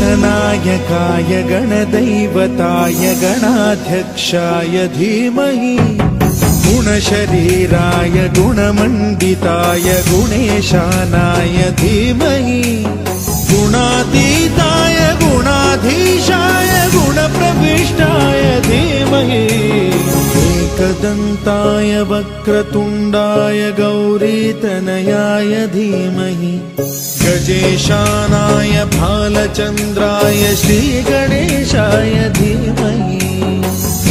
गणनायकाय गणदैवताय गणाध्यक्षाय धीमहि गुणशरीराय गुणमण्डिताय गुणेशानाय धीमहि गुणातीताय गुणाधीशाय गुणप्रविष्टाय धीमहि एकदन्ताय वक्रतुण्डाय गौरीतनयाय धीमहि गजेशानाय भालचन्द्राय श्रीगणेशाय धीमहि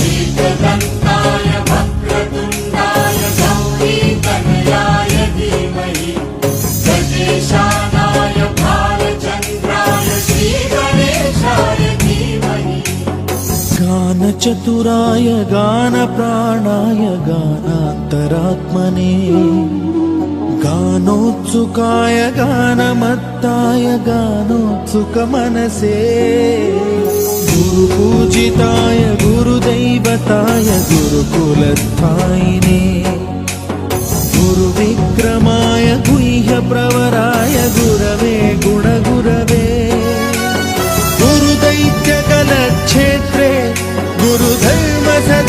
एकदन्ताय वक्रतुण्डाय गौरीतनयाय धीमहि गजेशानाय भालचन्द्राय श्रीगणेशाय धीमहि गानचतुराय गानप्राणाय गानान्तरात्मने गानोत्सुकाय गानमत्ताय गानोत्सुकमनसे गुरुपूजिताय गुरुदैवताय गुरुकुलस्थायिने गुरुविक्रमाय गुह्यप्रवराय गुरवे गुणगुरवे गुरुदैत्यकलक्षेत्रे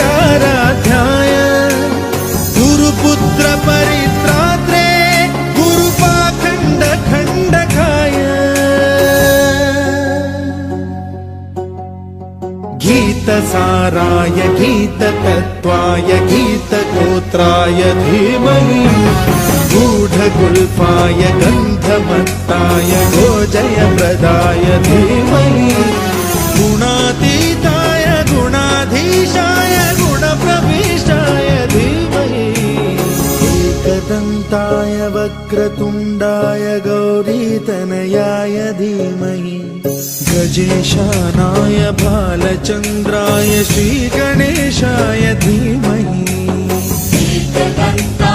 गुरुधर्मसदाराध्याय गुरुपुत्रपरित्रात्रे खण्डखाय गीतसाराय गीततत्त्वाय गीतगोत्राय धीमहि गूढगुल्फाय गन्धमत्ताय गोजयप्रदाय धीमहि गुणातीताय गुणाधीशाय गुणप्रविष्टाय धीमहि एकदन्ताय वक्रतुण्डाय गौरीतनयाय धीमहि गजेशानाय भालचन्द्राय श्रीगणेशाय धीमहि एकदन्ताय